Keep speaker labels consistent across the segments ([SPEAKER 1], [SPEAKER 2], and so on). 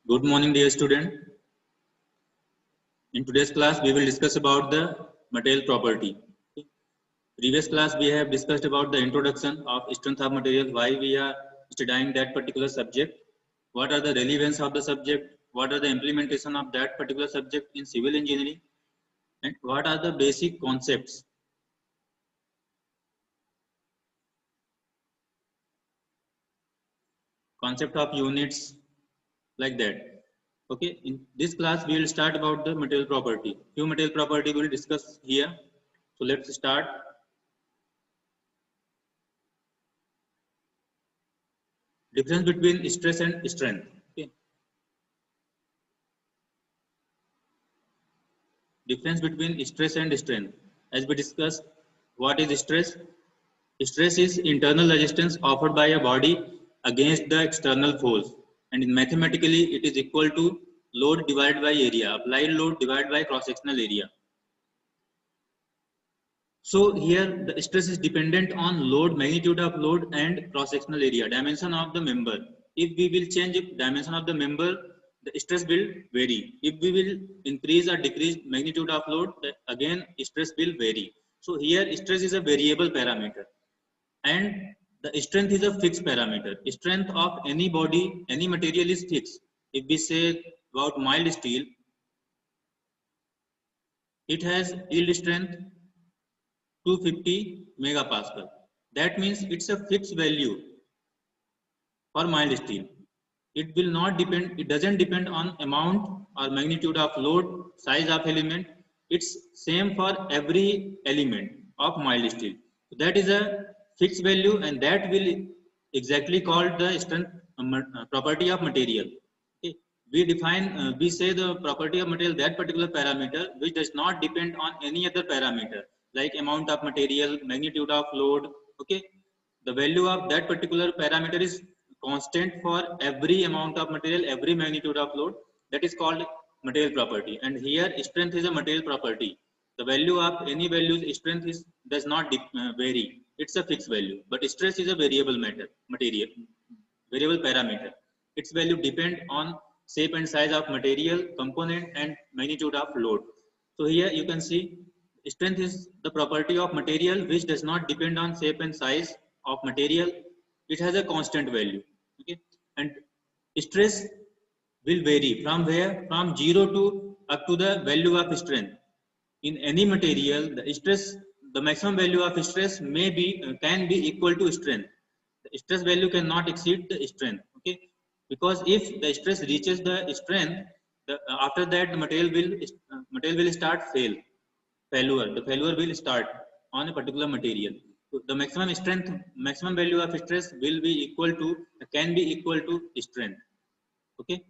[SPEAKER 1] Good morning, dear student. In today's class, we will discuss about the material property. Previous class, we have discussed about the introduction of strength of material, why we are studying that particular subject, what are the relevance of the subject, what are the implementation of that particular subject in civil engineering, and what are the basic concepts. Concept of units, like that. Okay, in this class we will start about the material property. Few material property we will discuss here. So let's start. Difference between stress and strength. Okay. Difference between stress and strength. As we discussed, what is stress? Stress is internal resistance offered by a body against the external force, and in mathematically it is equal to load divided by area, applied load divided by cross-sectional area. So here the stress is dependent on load, magnitude of load and cross-sectional area, dimension of the member. If we will change dimension of the member, the stress will vary. If we will increase or decrease magnitude of load, again stress will vary. So here stress is a variable parameter and the strength is a fixed parameter. Strength of any body, any material is fixed. If we say about mild steel, it has yield strength 250 megapascal. That means it's a fixed value for mild steel. It will not depend, it doesn't depend on amount or magnitude of load, size of element. It's same for every element of mild steel. So that is a fixed value and that will exactly called the strength property of material. Okay. We say the property of material, that particular parameter which does not depend on any other parameter like amount of material, magnitude of load. Okay, the value of that particular parameter is constant for every amount of material, every magnitude of load. That is called material property. And here strength is a material property. The value of any values strength is does not vary. It's a fixed value. But stress is a variable material, variable parameter. Its value depend on shape and size of material, component, and magnitude of load. So here you can see strength is the property of material which does not depend on shape and size of material. It has a constant value. Okay, and stress will vary from where, from 0 to up to the value of strength. In any material, the stress, the maximum value of stress may be can be equal to strength. The stress value cannot exceed the strength. Okay, because if the stress reaches the strength, after that the material will start failure. The failure will start on a particular material. So the maximum strength, maximum value of stress will be equal to, can be equal to strength. Okay.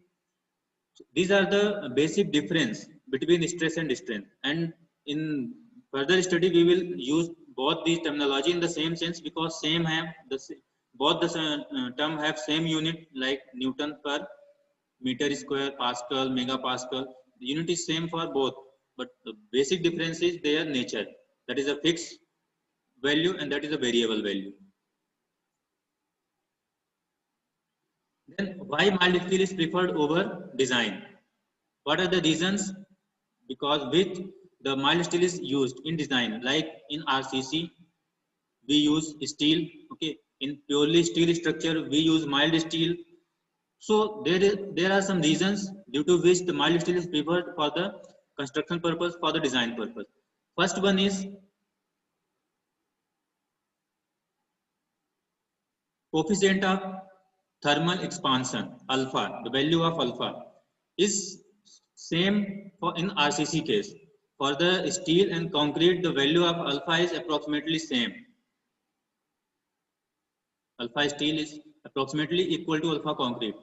[SPEAKER 1] So these are the basic difference between stress and strength. And in further study, we will use both these terminology in the same sense because same have the both the term have same unit like Newton per meter square, Pascal, megapascal. The unit is same for both, but the basic difference is their nature. That is a fixed value and that is a variable value. Then why mild steel is preferred over design? What are the reasons? Because with the mild steel is used in design, like in RCC, we use steel. Okay, in purely steel structure, we use mild steel. So there are some reasons due to which the mild steel is preferred for the construction purpose, for the design purpose. First one is coefficient of thermal expansion, alpha. The value of alpha is same for in RCC case. For the steel and concrete, the value of alpha is approximately same. Alpha steel is approximately equal to alpha concrete.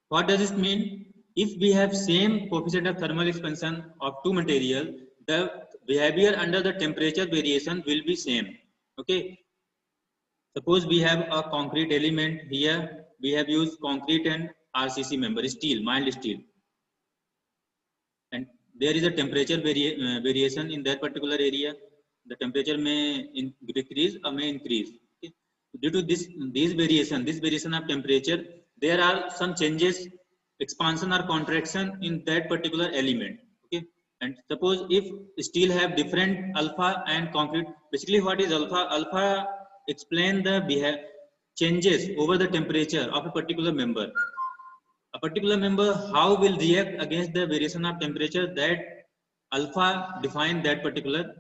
[SPEAKER 1] What does this mean? If we have same coefficient of thermal expansion of two material, the behavior under the temperature variation will be same. Okay. Suppose we have a concrete element here. We have used concrete and RCC member, steel, mild steel. And there is a temperature variation in that particular area. The temperature may decrease or may increase. Okay. Due to this variation of temperature, there are some changes, expansion or contraction in that particular element. Okay, and suppose if steel have different alpha and concrete, basically what is alpha? Alpha explain the changes over the temperature of a particular member. A particular member how will react against the variation of temperature, that alpha define that particular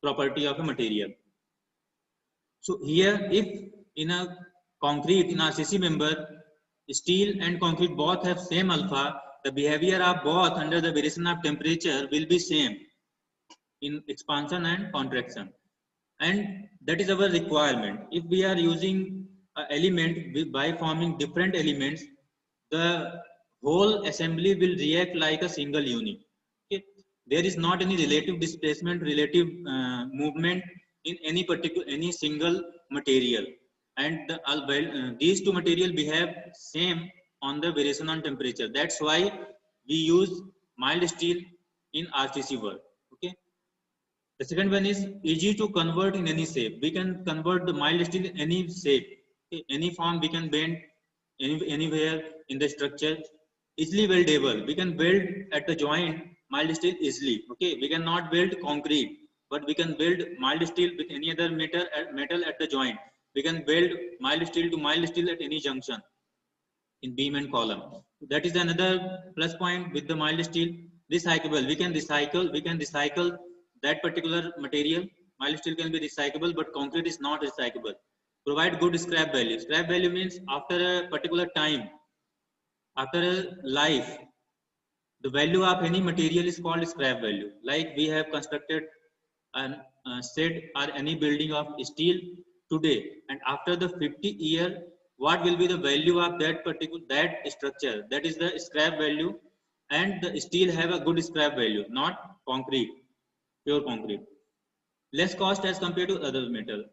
[SPEAKER 1] property of a material. So here, if in a concrete, in RCC member, steel and concrete both have same alpha, the behavior of both under the variation of temperature will be same in expansion and contraction, and that is our requirement. If we are using an element by forming different elements, the whole assembly will react like a single unit. Okay? There is not any relative displacement, relative movement in any particular, any single material, and these two material behave same on the variation on temperature. That's why we use mild steel in RCC work. Okay. The second one is easy to convert in any shape. We can convert the mild steel in any shape, okay, any form we can bend anywhere in the structure. Easily weldable. We can weld at the joint mild steel easily. Okay, we cannot weld concrete, but we can weld mild steel with any other metal at the joint. We can weld mild steel to mild steel at any junction in beam and column. That is another plus point with the mild steel. Recyclable. We can recycle that particular material. Mild steel can be recyclable, but concrete is not recyclable. Provide good scrap value. Scrap value means after a particular time, after a life, the value of any material is called scrap value. Like we have constructed an shed or any building of steel today, and after the 50-year, what will be the value of that particular structure? That is the scrap value, and the steel have a good scrap value, not concrete, pure concrete. Less cost as compared to other metal.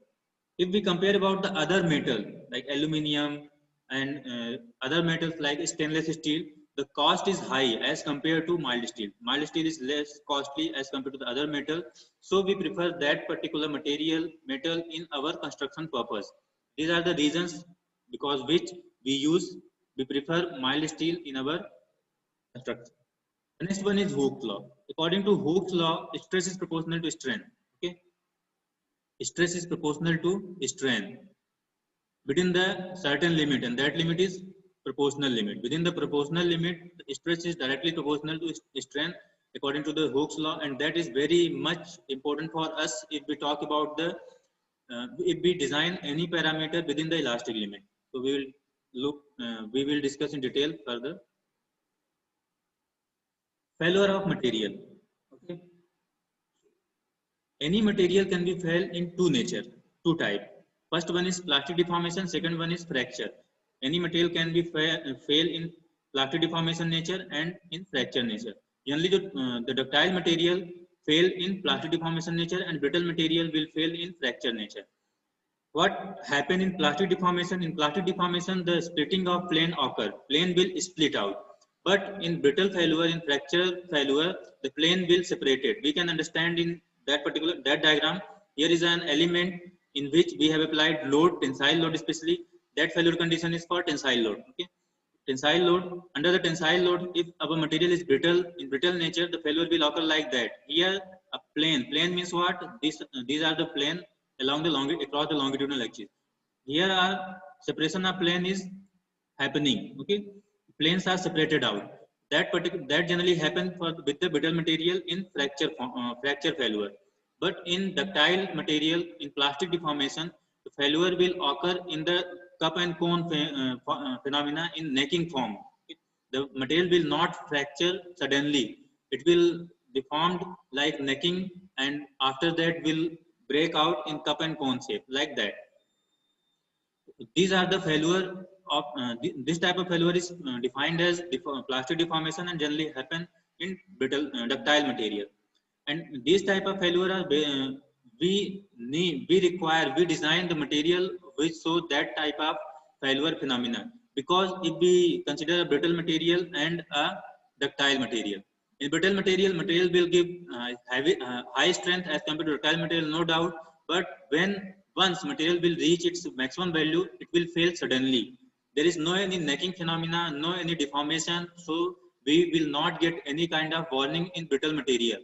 [SPEAKER 1] If we compare about the other metal like aluminium and other metals like stainless steel, the cost is high as compared to mild steel. Mild steel is less costly as compared to the other metal. So we prefer that particular metal in our construction purpose. These are the reasons because which we prefer mild steel in our construction. The next one is Hooke's law. According to Hooke's law, stress is proportional to strain. Okay, stress is proportional to strain within the certain limit, and that limit is proportional limit. Within the proportional limit, the stress is directly proportional to strain according to the Hooke's law, and that is very much important for us if we talk about the if we design any parameter within the elastic limit. So we will discuss in detail further. Failure of material. Okay. Any material can be failed in two type. First one is plastic deformation, second one is fracture. Any material can be fail in plastic deformation nature and in fracture nature. Generally, the ductile material fail in plastic deformation nature, and brittle material will fail in fracture nature. What happen in plastic deformation? In plastic deformation, the splitting of plane occur. Plane will split out. But in brittle failure, in fracture failure, the plane will separate it. We can understand in that diagram. Here is an element in which we have applied load, tensile load especially. That failure condition is for tensile load. Okay, tensile load. Under the tensile load, if our material is brittle, in brittle nature, the failure will occur like that. Here, a plane. Plane means what? These are the plane along the across the longitudinal axis. Here, our separation of plane is happening. Okay, planes are separated out. That generally happen with the brittle material in fracture failure. But in ductile material, in plastic deformation, the failure will occur in the cup and cone phenomena in necking form. The material will not fracture suddenly. It will deformed like necking, and after that will break out in cup and cone shape like that. These are the failure of this type of failure is defined as plastic deformation and generally happen in brittle ductile material. And this type of failure are we design the material which show that type of failure phenomena, because if we consider a brittle material and a ductile material, in brittle material will give high strength as compared to ductile material, no doubt, but when once material will reach its maximum value, it will fail suddenly. there is no any necking phenomena, no any deformation, so we will not get any kind of warning in brittle material.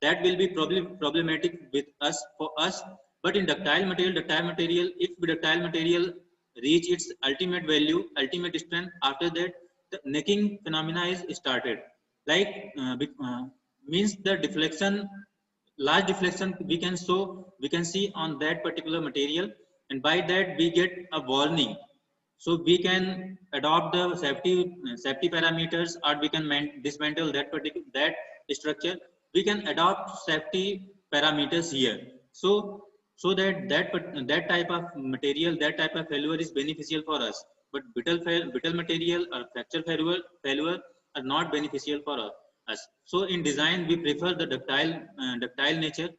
[SPEAKER 1] That will be probably problematic with us for us. But in ductile material, if ductile material reach its ultimate value, ultimate strength, after that the necking phenomena is started. Like means the deflection, large deflection we can see on that particular material, and by that we get a warning. So we can adopt the safety parameters, or we can dismantle that particular that structure. We can adopt safety parameters here. So that that type of material, that type of failure is beneficial for us. But brittle material or fracture failure are not beneficial for us. So in design, we prefer the ductile nature.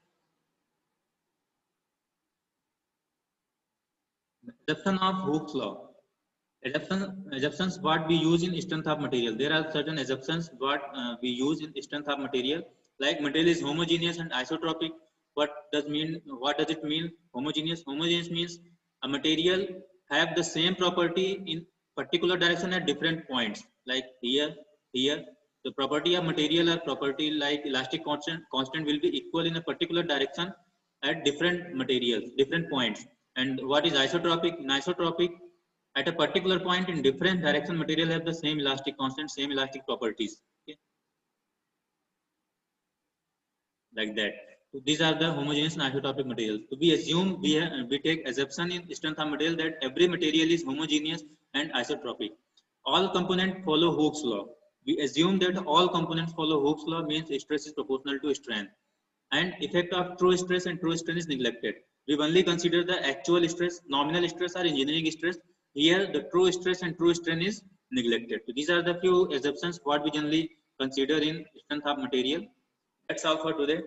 [SPEAKER 1] Adoption of Hooke's law. Assumptions what we use in strength of material. There are certain assumptions what we use in strength of material. Like material is homogeneous and isotropic. What does it mean? Homogeneous. Homogeneous means a material have the same property in particular direction at different points. Like here. The property of material or property like elastic constant will be equal in a particular direction at different materials, different points. And what is isotropic? In isotropic, at a particular point in different direction, material have the same elastic constant, same elastic properties. Okay? Like that. So these are the homogeneous and isotropic materials. So we assume we take assumption in strength of material that every material is homogeneous and isotropic. All components follow Hooke's law. We assume that all components follow Hooke's law, means stress is proportional to strength. And effect of true stress and true strain is neglected. We only consider the actual stress, nominal stress or engineering stress. Here the true stress and true strain is neglected. So these are the few assumptions what we generally consider in strength of material. That's all for today.